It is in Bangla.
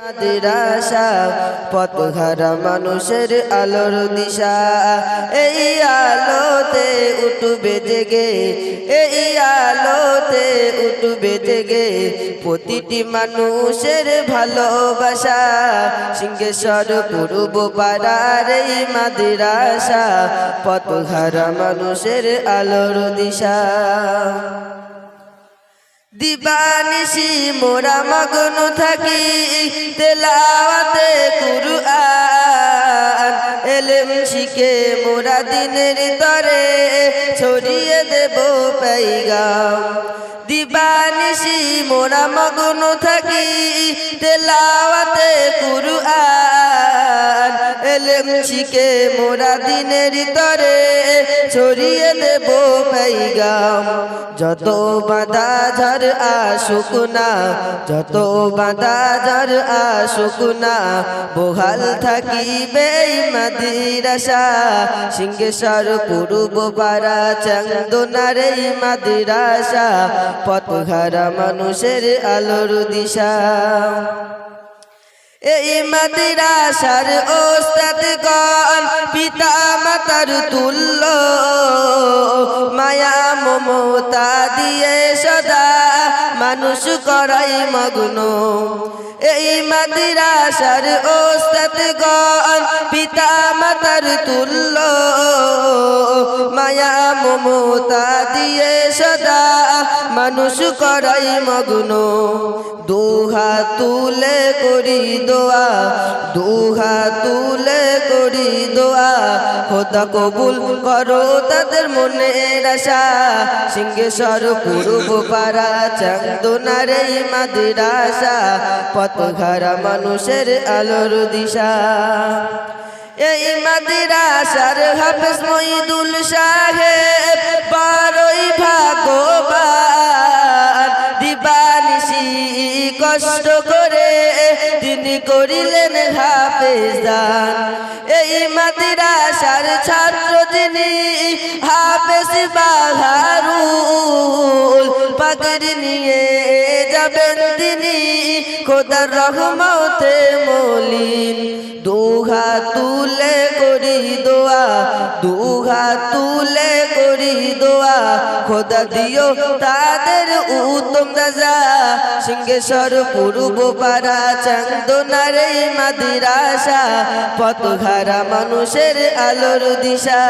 মাদ্রাসা পথহারা মানুষের আলোর দিশা, এই আলোতে উঠবে জেগে, এই আলোতে উঠবে জেগে প্রতিটি মানুষের ভালোবাসা। সিংহেশ্বর পূর্ব পাড়ার এই মাদ্রাসা পথহারা মানুষের আলোর দিশা। দিবানিশি মোরা মগ্ন থাকি তেলাওয়াতে কুরআন, এলেম শিখে মোরা দিনের তরে ছড়িয়ে দেব পেগাম। দিবানিশি মোরা মগ্ন থাকি তেলাওয়াতে কুরআন, এলেম শিখে মোরা দিনের তরে ছড়িয়ে দেব পেগাম। যত বাধা ঝড় আসুক না, যত বাধা ঝড় আসুক না, বহাল থাকিবে মাদ্রাসা। সিংহেশ্বর পূর্ব পাড়া চান্দনার এই মাদ্রাসা পথহারা মানুষের আলোর দিশা। এই মাদ্রাসার ওস্তাদগণ পিতা মাতার তুল্য, মায়া মমতা দিয়ে সদা মানুষ করাই মগ্ন। এই মাদ্রাসার ওস্তাদগণ পিতা মাতার তুল্য, মায়া মমতা দিয়ে সদা মানুষ করাই মগ্ন। দুহাত তুলে করি দোয়া, দুহাত তুলে করি দোয়া, খোদা কবুল করো তাদের মনের আশা। সিংহেশ্বর পূর্ব পাড়া চান্দনার এই মাদ্রাসা পথহারা মানুষের আলোর দিশা। এই মাদ্রাসার হাফেজ মঈদুল সাহেব বড়ই ভাগ্যবান, দিবানিশি কষ্ট করে তিনি করিলেন হাফেজান। এই মাদ্রাসার ছাত্র যিনি হাফেজ বাহারুল, পাগড়ি নিয়ে যাবেন তিনি খোদার রহমতে মলিন। দুহাত তুলে করি দোয়া, দুহাত তুলে করি দোয়া, খোদা দিও তাদের উত্তম রাজা। সিংহেশ্বর পূর্ব পাড়া চান্দনার এই মাদ্রাসা পথহারা মানুষের আলোর দিশা।